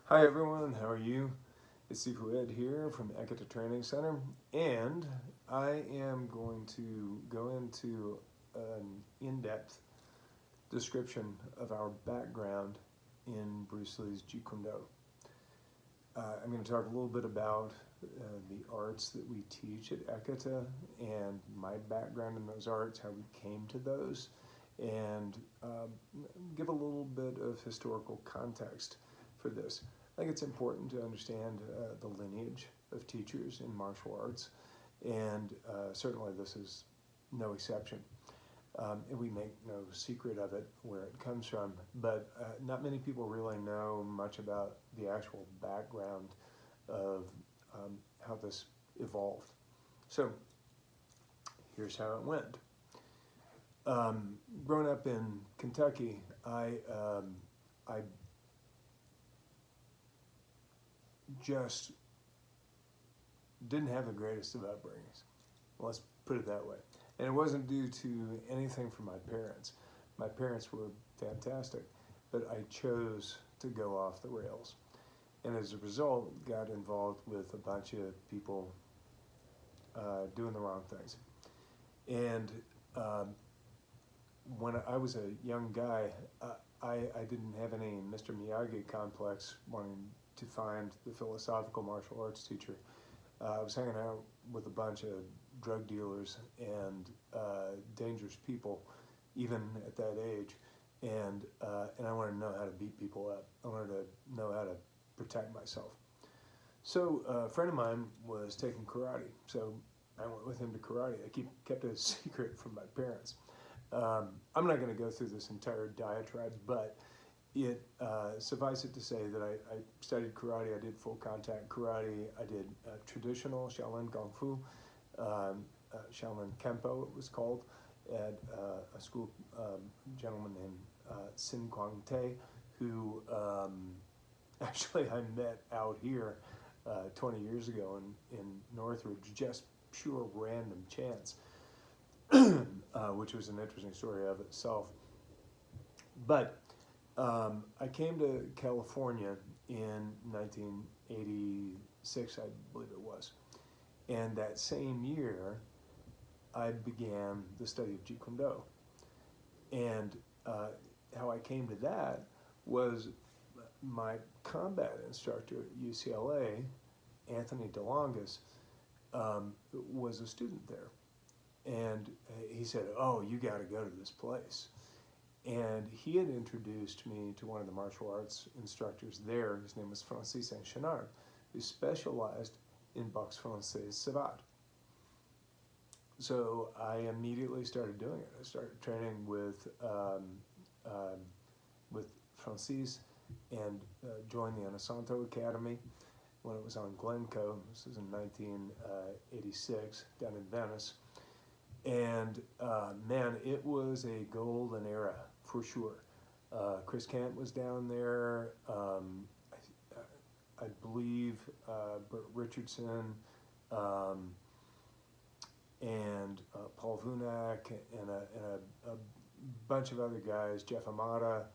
Hi everyone, how are you? It's Sifu Ed here from Ekata Training Center, and I am going to go into an in-depth description of our background in Bruce Lee's Jeet Kune Do. I'm going to talk a little bit about the arts that we teach at Ekata and my background in those arts, how we came to those, and give a little bit of historical context for this. I think it's important to understand the lineage of teachers in martial arts, and certainly this is no exception. And we make no secret of it, where it comes from, but not many people really know much about the actual background of how this evolved. So here's how it went. Growing up in Kentucky, I just didn't have the greatest of upbringings. Let's put it that way. And it wasn't due to anything from my parents. My parents were fantastic, but I chose to go off the rails. And as a result, got involved with a bunch of people doing the wrong things. And when I was a young guy, I didn't have any Mr. Miyagi complex wanting to find the philosophical martial arts teacher. I was hanging out with a bunch of drug dealers and dangerous people, even at that age, and I wanted to know how to beat people up. I wanted to know how to protect myself. So a friend of mine was taking karate, so I went with him to karate. I kept it a secret from my parents. I'm not going to go through this entire diatribe, but suffice it to say that I studied karate. I did full contact karate. I did traditional Shaolin Kung Fu, Shaolin Kempo it was called, at a school gentleman named Sin Kwang Tae, who actually I met out here 20 years ago in Northridge, just pure random chance, which was an interesting story of itself. But I came to California in 1986, I believe it was. And that same year, I began the study of Jeet Kune Do. And how I came to that was my combat instructor at UCLA, Anthony DeLongis, was a student there. And he said, "Oh, you got to go to this place." And he had introduced me to one of the martial arts instructors there. His name was Francis Saint-Chenard, who specialized in boxe française savate. So I immediately started doing it. I started training with Francis and joined the Inosanto Academy when it was on Glencoe. This was in 1986 down in Venice. And man, it was a golden era for sure. Chris Kent was down there. I believe Bert Richardson and Paul Vunak and a bunch of other guys, Jeff Amata,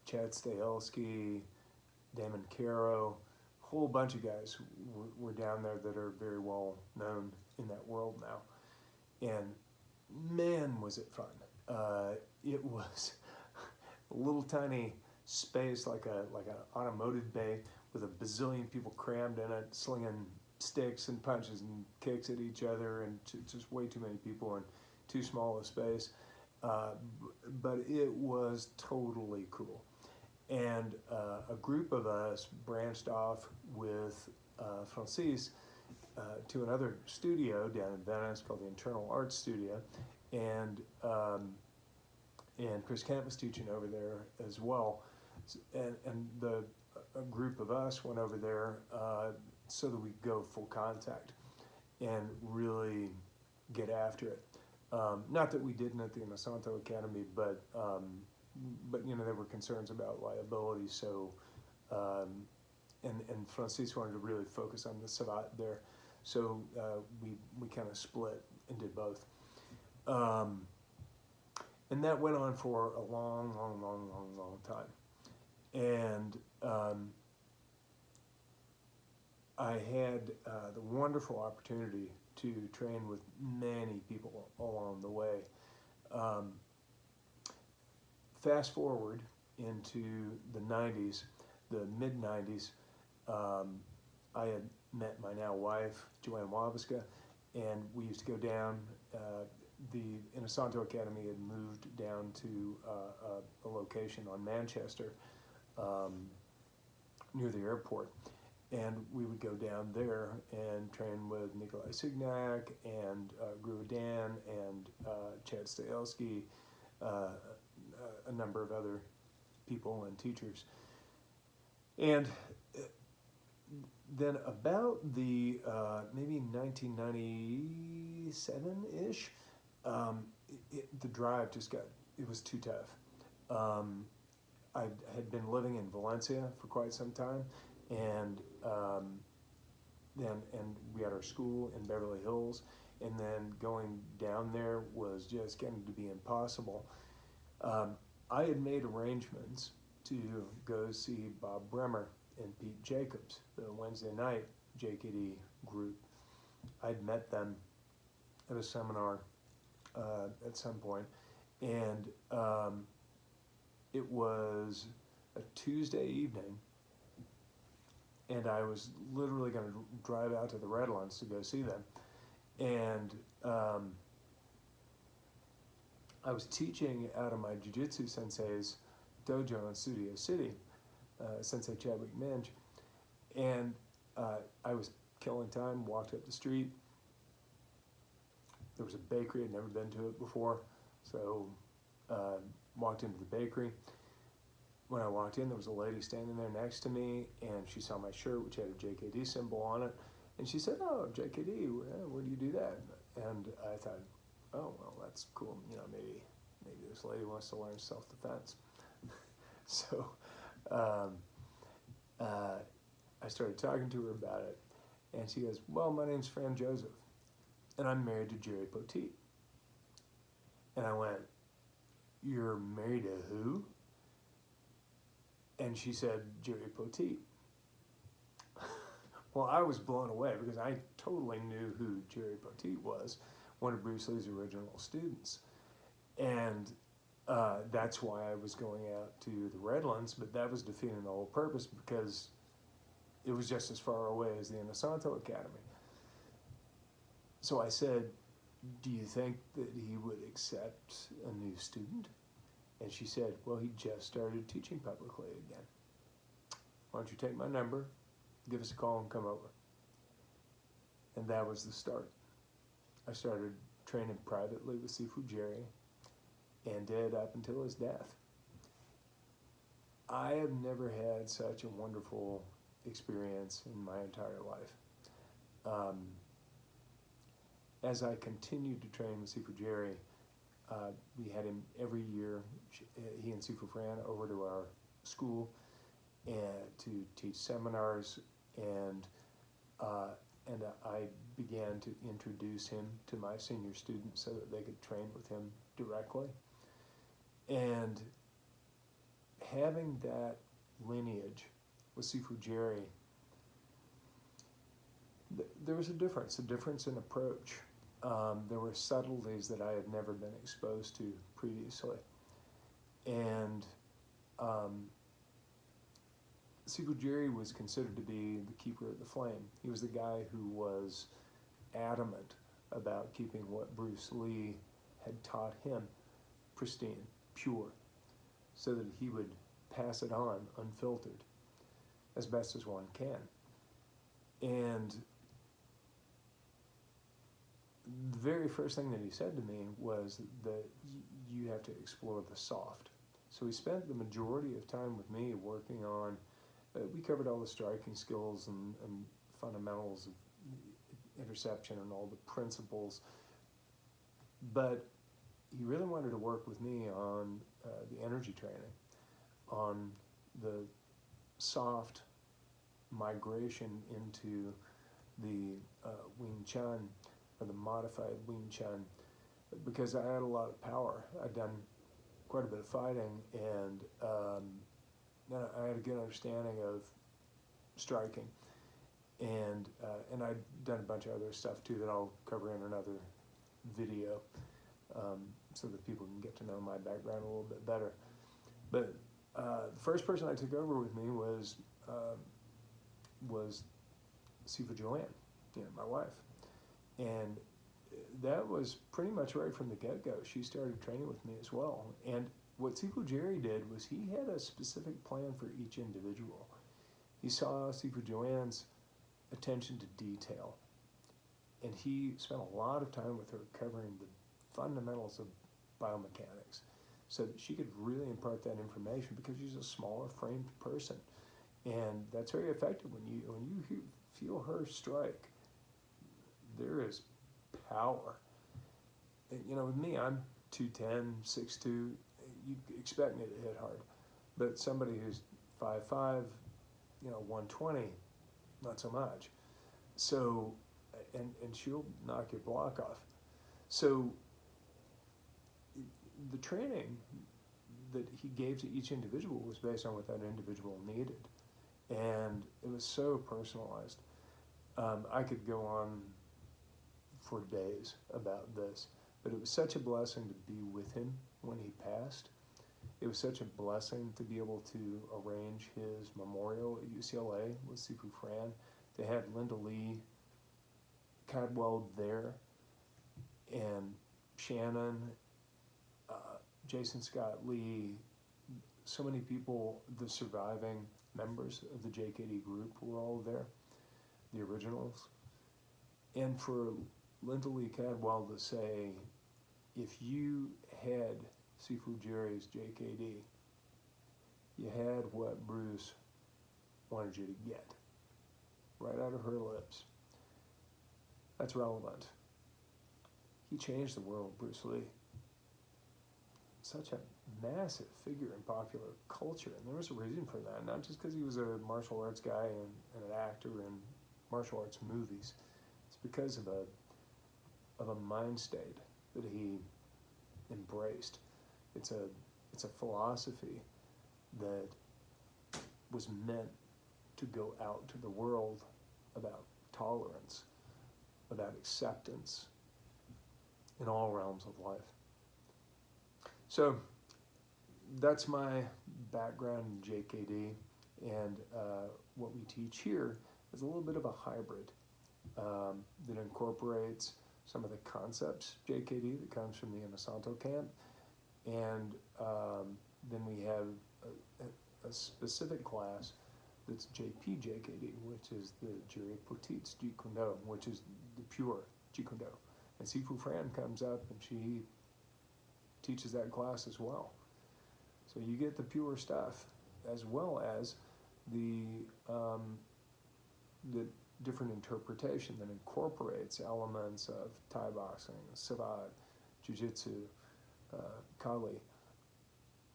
Chad Stahelski, Damon Caro, a whole bunch of guys were down there that are very well known in that world now. And man, was it fun. It was a little tiny space like an automotive bay with a bazillion people crammed in it, slinging sticks and punches and kicks at each other, and just way too many people in too small a space. But it was totally cool. And a group of us branched off with Francis to another studio down in Venice called the Internal Arts Studio, and Chris Kent was teaching over there as well, and a group of us went over there so that we could go full contact and really get after it. Not that we didn't at the Inosanto Academy, but you know, there were concerns about liability, so and Francis wanted to really focus on the savate there. So we kind of split and did both. And that went on for a long time. And I had the wonderful opportunity to train with many people along the way. Um, Fast forward into the 90s, the mid 90s, I had met my now wife, Joanne Wabiska, and we used to go down. The Inosanto Academy had moved down to a location on Manchester near the airport. And we would go down there and train with Nikolai Signac and Gruadan and Chad Stahelski, a number of other people and teachers. And then about the maybe 1997-ish, the drive just it was too tough. I had been living in Valencia for quite some time, and we had our school in Beverly Hills, and then going down there was just getting to be impossible. I had made arrangements to go see Bob Bremer and Pete Jacobs, the Wednesday night JKD group. I'd met them at a seminar at some point, and it was a Tuesday evening, and I was literally going to drive out to the Redlands to go see them. And I was teaching out of my jiu-jitsu sensei's dojo in Studio City, Sensei Chadwick Minge, and I was killing time, walked up the street. There was a bakery, I'd never been to it before, so walked into the bakery. When I walked in, there was a lady standing there next to me, and she saw my shirt, which had a JKD symbol on it, and she said, "Oh, JKD, where do you do that?" And I thought, "Oh, well, that's cool. You know, maybe this lady wants to learn self-defense." So I started talking to her about it, and she goes, "Well, my name's Fran Joseph, and I'm married to Jerry Poteet." And I went, "You're married to who?" And she said, "Jerry Poteet." Well, I was blown away because I totally knew who Jerry Poteet was, one of Bruce Lee's original students. And that's why I was going out to the Redlands, but that was defeating the whole purpose because it was just as far away as the Inosanto Academy. So I said, "Do you think that he would accept a new student?" And she said, "Well, he just started teaching publicly again. Why don't you take my number, give us a call, and come over?" And that was the start. I started training privately with Sifu Jerry and did up until his death. I have never had such a wonderful experience in my entire life. As I continued to train with Sifu Jerry, we had him every year, he and Sifu Fran, over to our school and to teach seminars, and I began to introduce him to my senior students so that they could train with him directly. And having that lineage with Sifu Jerry, there was a difference in approach. There were subtleties that I had never been exposed to previously. And Sifu Jerry was considered to be the keeper of the flame. He was the guy who was adamant about keeping what Bruce Lee had taught him pristine, pure, so that he would pass it on unfiltered as best as one can. And the very first thing that he said to me was that you have to explore the soft. So he spent the majority of time with me working on, we covered all the striking skills and fundamentals of interception and all the principles, but he really wanted to work with me on the energy training, on the soft migration into the Wing Chun, or the modified Wing Chun, because I had a lot of power. I'd done quite a bit of fighting, and I had a good understanding of striking. and I've done a bunch of other stuff too that I'll cover in another video, so that people can get to know my background a little bit better. But the first person I took over with me was Sifu Joanne, my wife, and that was pretty much right from the get-go. She started training with me as well, and what Sifu Jerry did was he had a specific plan for each individual. He saw Sifu Joanne's attention to detail, and he spent a lot of time with her covering the fundamentals of biomechanics so that she could really impart that information, because she's a smaller framed person, and that's very effective. When you feel her strike, there is power. And, with me, I'm 210, 6'2", you expect me to hit hard, but somebody who's 5'5", 120, not so much. So, and she'll knock your block off. So the training that he gave to each individual was based on what that individual needed, and it was so personalized. I could go on for days about this, but it was such a blessing to be with him when he passed. It was such a blessing to be able to arrange his memorial at UCLA with Sifu Fran. They had Linda Lee Cadwell there, and Shannon, Jason Scott Lee, so many people, the surviving members of the JKD group were all there, the originals. And for Linda Lee Cadwell to say, if you had Sifu Jerry's JKD, you had what Bruce wanted you to get, right out of her lips. That's relevant. He changed the world, Bruce Lee. Such a massive figure in popular culture, and there was a reason for that, not just because he was a martial arts guy and an actor in martial arts movies. It's because of a mind state that he embraced. It's a philosophy that was meant to go out to the world about tolerance, about acceptance in all realms of life. So that's my background in JKD, and what we teach here is a little bit of a hybrid that incorporates some of the concepts JKD that comes from the Inosanto camp, and then we have a specific class that's JKD, which is the Jerry Poteet's Jeet Kune, which is the pure Jeet Kune. And Sifu Fran comes up and she teaches that class as well. So you get the pure stuff, as well as the different interpretation that incorporates elements of Thai boxing, Savate, Jiu-Jitsu, Kali.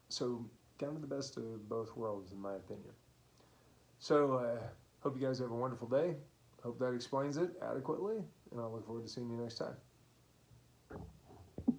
So kind of the best of both worlds, in my opinion. So hope you guys have a wonderful day. Hope that explains it adequately, and I look forward to seeing you next time.